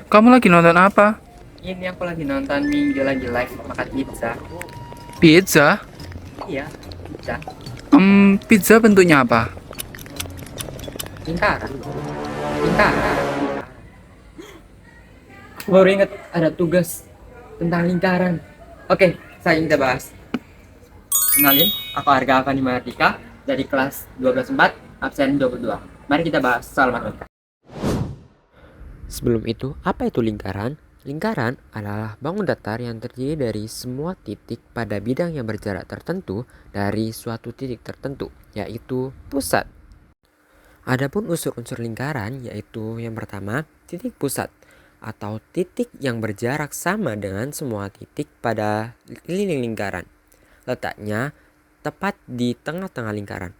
Kamu lagi nonton apa? Ini aku lagi nonton Minggu lagi live makan pizza. Pizza? Iya, pizza. Pizza bentuknya apa? Lingkaran. Lingkaran. Aku baru ingat ada tugas tentang lingkaran. Oke, saya kita bahas. Kenalin, aku Arga Avani Mahardika dari kelas 12.4, absen 22. Mari kita bahas soal matematika. Sebelum itu, apa itu lingkaran? Lingkaran adalah bangun datar yang terdiri dari semua titik pada bidang yang berjarak tertentu dari suatu titik tertentu, yaitu pusat. Adapun unsur-unsur lingkaran yaitu yang pertama, titik pusat atau titik yang berjarak sama dengan semua titik pada keliling lingkaran. Letaknya tepat di tengah-tengah lingkaran.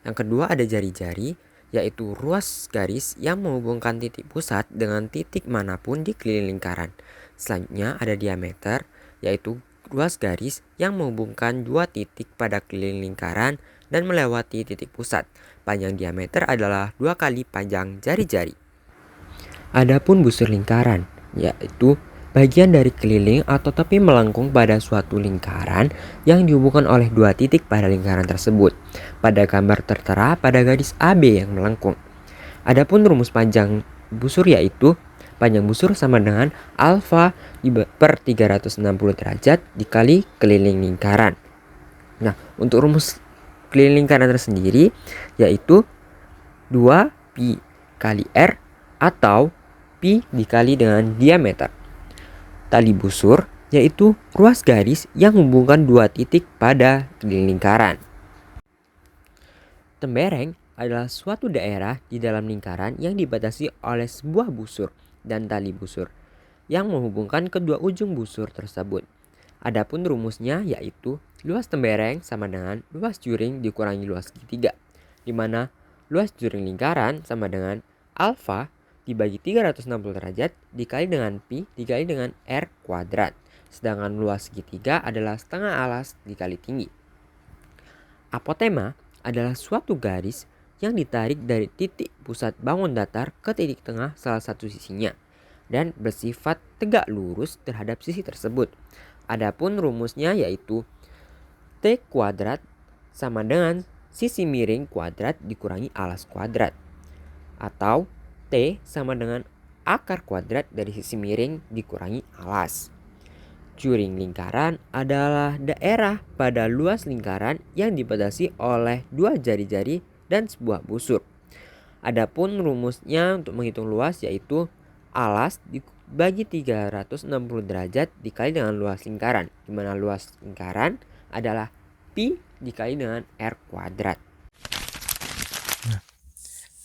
Yang kedua ada jari-jari, yaitu ruas garis yang menghubungkan titik pusat dengan titik manapun di keliling lingkaran. Selanjutnya ada diameter, yaitu ruas garis yang menghubungkan dua titik pada keliling lingkaran dan melewati titik pusat. Panjang diameter adalah 2 kali panjang jari-jari. Adapun busur lingkaran, yaitu bagian dari keliling atau tepi melengkung pada suatu lingkaran yang dihubungkan oleh dua titik pada lingkaran tersebut. Pada gambar tertera pada garis AB yang melengkung. Adapun rumus panjang busur yaitu panjang busur sama dengan alfa per 360 derajat dikali keliling lingkaran. Nah, untuk rumus keliling lingkaran tersendiri yaitu 2 pi kali r atau pi dikali dengan diameter. Tali busur yaitu ruas garis yang menghubungkan dua titik pada keliling lingkaran. Tembereng adalah suatu daerah di dalam lingkaran yang dibatasi oleh sebuah busur dan tali busur yang menghubungkan kedua ujung busur tersebut. Adapun rumusnya yaitu luas tembereng sama dengan luas juring dikurangi luas segitiga, di mana luas juring lingkaran sama dengan alfa dibagi 360 derajat dikali dengan pi dikali dengan r kuadrat. Sedangkan luas segitiga adalah setengah alas dikali tinggi. Apotema adalah suatu garis yang ditarik dari titik pusat bangun datar ke titik tengah salah satu sisinya dan bersifat tegak lurus terhadap sisi tersebut. Adapun rumusnya yaitu T kuadrat sama dengan sisi miring kuadrat dikurangi alas kuadrat, atau T sama dengan akar kuadrat dari sisi miring dikurangi alas. Juring lingkaran adalah daerah pada luas lingkaran yang dibatasi oleh dua jari-jari dan sebuah busur. Adapun rumusnya untuk menghitung luas yaitu alas dibagi 360 derajat dikali dengan luas lingkaran, di mana luas lingkaran adalah pi dikali dengan r kuadrat. Nah,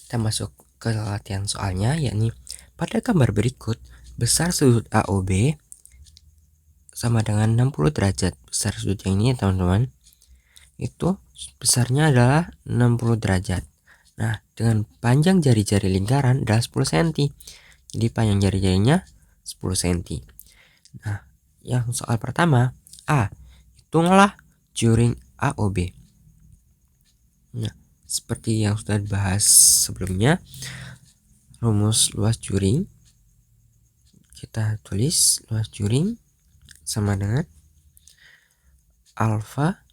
kita masuk ke latihan soalnya, yakni pada gambar berikut besar sudut AOB sama dengan 60 derajat. Besar sudut yang ini teman-teman itu besarnya adalah 60 derajat. Nah, dengan panjang jari-jari lingkaran adalah 10 cm. Jadi panjang jari-jarinya 10 cm. Nah, yang soal pertama A, hitunglah juring AOB. Nah, seperti yang sudah dibahas sebelumnya, rumus luas juring kita tulis luas juring sama dengan alfa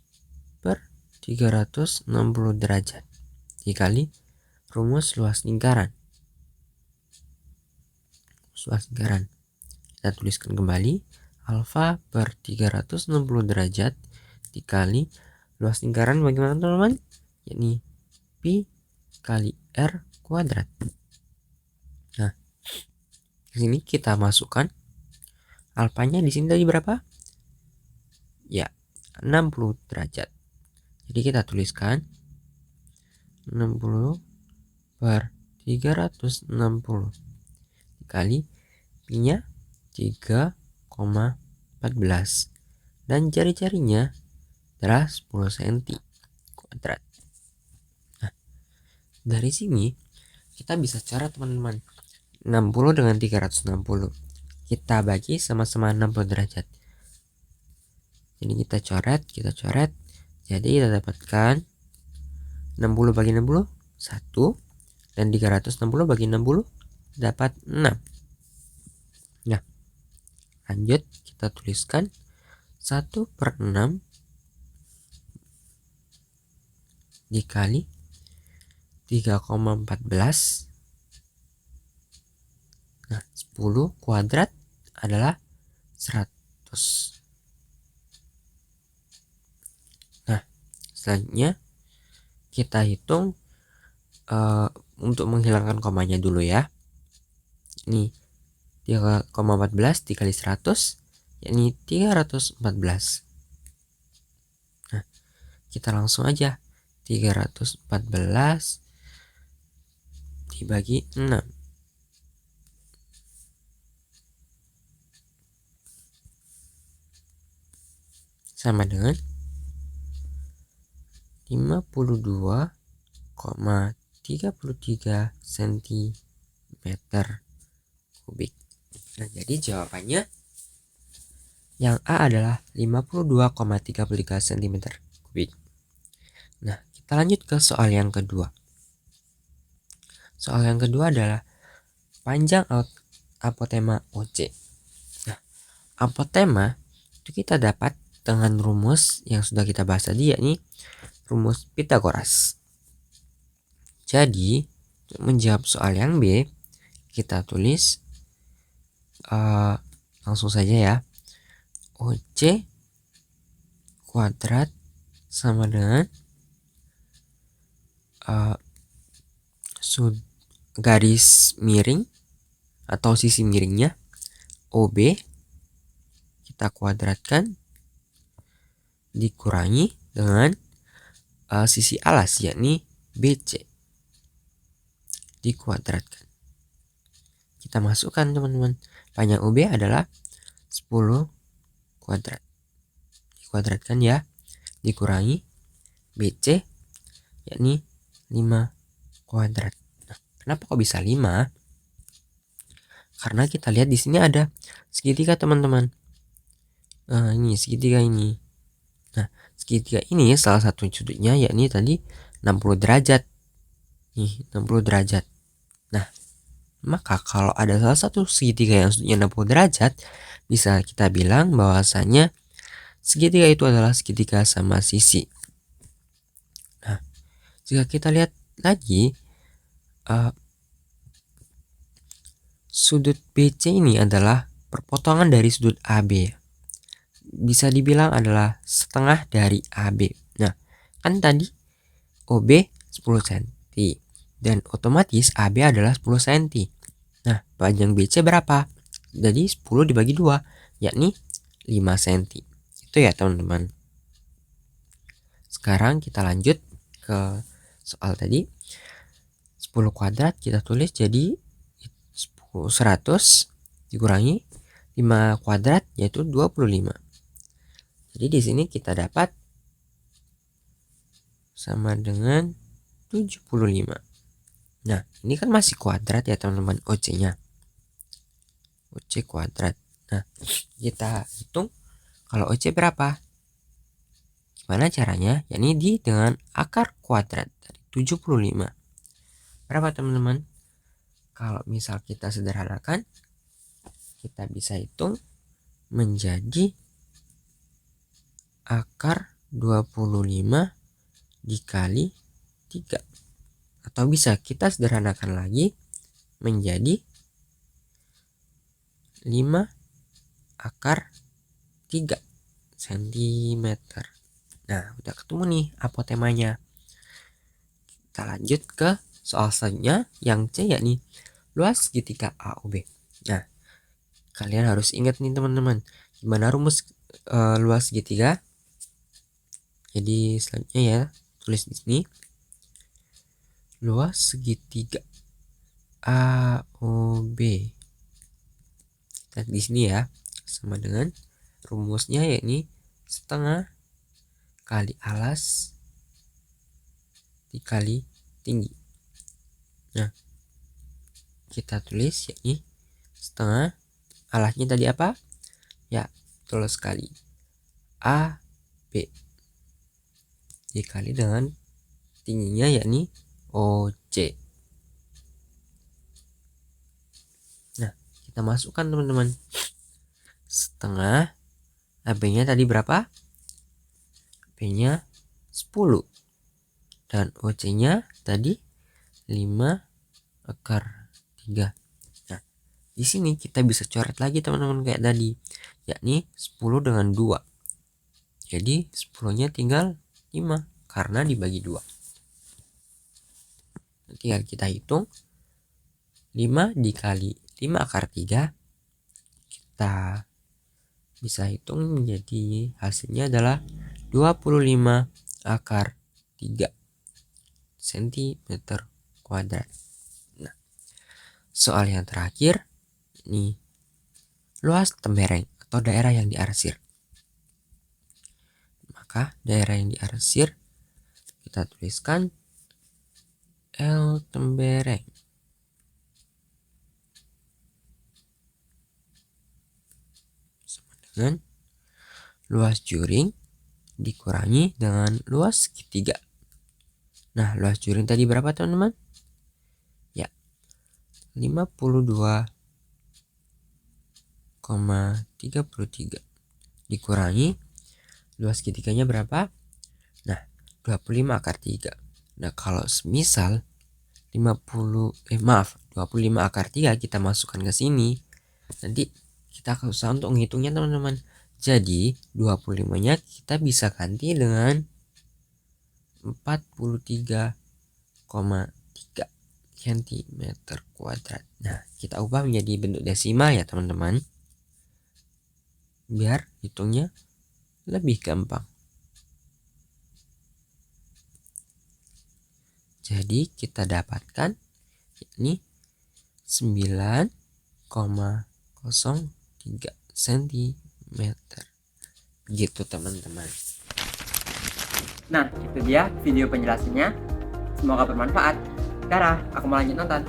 per 360 derajat dikali rumus luas lingkaran. Luas lingkaran kita tuliskan kembali alfa per 360 derajat dikali luas lingkaran bagaimana teman-teman? Yakni pi kali r kuadrat. Nah, di sini kita masukkan alfanya di sini tadi berapa? Ya, 60 derajat. Jadi kita tuliskan 60 per 360 dikali pi-nya 3,14 dan jari-jarinya adalah 10 cm kuadrat. Nah, dari sini kita bisa cara teman-teman 60 dengan 360 kita bagi sama-sama 60 derajat. Jadi kita coret. Jadi kita dapatkan 60 bagi 60 1 dan 360 bagi 60 dapat 6. Lanjut, kita tuliskan 1/6 dikali 3,14. Nah, 10 kuadrat adalah 100. Nah, selanjutnya kita hitung untuk menghilangkan komanya dulu ya. Ini 3,14 dikali 100, yakni 314. Nah, kita langsung aja 314 dibagi 6. Sama dengan 52,33 cm kubik. Nah, jadi jawabannya yang A adalah 52,33 cm kubik. Nah, kita lanjut ke soal yang kedua. Soal yang kedua adalah panjang apotema OC. Nah, apotema itu kita dapat dengan rumus yang sudah kita bahas tadi, yakni rumus Pythagoras. Jadi, untuk menjawab soal yang B, kita tulis langsung saja ya. OC kuadrat sama dengan garis miring atau sisi miringnya OB kita kuadratkan dikurangi dengan sisi alas, yakni BC dikuadratkan. Kita masukkan teman-teman, panjang OB adalah 10 kuadrat dikuadratkan ya, dikurangi BC yakni 5 kuadrat. Nah, kenapa kok bisa 5? Karena kita lihat di sini ada segitiga teman-teman. Ini segitiga ini. Nah, segitiga ini salah satu sudutnya yakni tadi 60 derajat. Nih, 60 derajat. Nah, maka kalau ada salah satu segitiga yang sudutnya 60 derajat, bisa kita bilang bahwasanya segitiga itu adalah segitiga sama sisi. Nah, jika kita lihat lagi, sudut BC ini adalah perpotongan dari sudut AB. Bisa dibilang adalah setengah dari AB. Nah, kan tadi OB 10 cm dan otomatis AB adalah 10 cm. Nah, panjang BC berapa? Jadi 10 dibagi 2, yakni 5 cm. Itu ya teman-teman. Sekarang kita lanjut ke soal tadi. 10 kuadrat kita tulis jadi 100 dikurangi 5 kuadrat yaitu 25. Jadi di sini kita dapat sama dengan 75. Nah, ini kan masih kuadrat ya teman-teman, OC-nya. OC kuadrat. Nah, kita hitung kalau OC berapa? Gimana caranya? Yakni dengan akar kuadrat dari 75. Berapa teman-teman? Kalau misal kita sederhanakan, kita bisa hitung menjadi akar 25 dikali 3. Atau bisa kita sederhanakan lagi menjadi 5 akar 3 cm. Nah, udah ketemu nih apotemanya. Kita lanjut ke soal selanjutnya yang C, yakni luas segitiga AOB. Nah, kalian harus ingat nih teman-teman, gimana rumus luas segitiga. Jadi selanjutnya ya, tulis di sini luas segitiga AOB. Nah, di sini ya sama dengan rumusnya, yakni setengah kali alas dikali tinggi. Nah, kita tulis yakni setengah, alasnya tadi apa? Ya, betul sekali, AB dikali dengan tingginya yakni OC. Nah, kita masukkan teman-teman. setengah. AB-nya tadi berapa? AB-nya 10. Dan OC-nya tadi 5 akar 3. Nah, di sini kita bisa coret lagi teman-teman kayak tadi, yakni 10 dengan 2. Jadi 10-nya tinggal 5 karena dibagi 2. Tinggal kita hitung 5 dikali 5 akar 3. Kita bisa hitung menjadi hasilnya adalah 25 akar 3 cm kuadrat. Nah, soal yang terakhir ini luas tembereng atau daerah yang diarsir. Maka daerah yang diarsir kita tuliskan L tembereng sama dengan luas juring dikurangi dengan luas segitiga. Nah, luas juring tadi berapa teman-teman? Ya, 52,33 dikurangi luas segitiganya berapa? Nah, 25 akar 3. Nah, kalau semisal 25 akar 3 kita masukkan ke sini, nanti kita akan susah untuk menghitungnya teman-teman. Jadi 25-nya kita bisa ganti dengan 43,3 cm kuadrat. Nah, kita ubah menjadi bentuk desimal ya teman-teman, biar hitungnya lebih gampang. Jadi kita dapatkan ini 9,03 cm. Gitu teman-teman. Nah, itu dia video penjelasannya. Semoga bermanfaat. Dadah, aku mau lanjut nonton.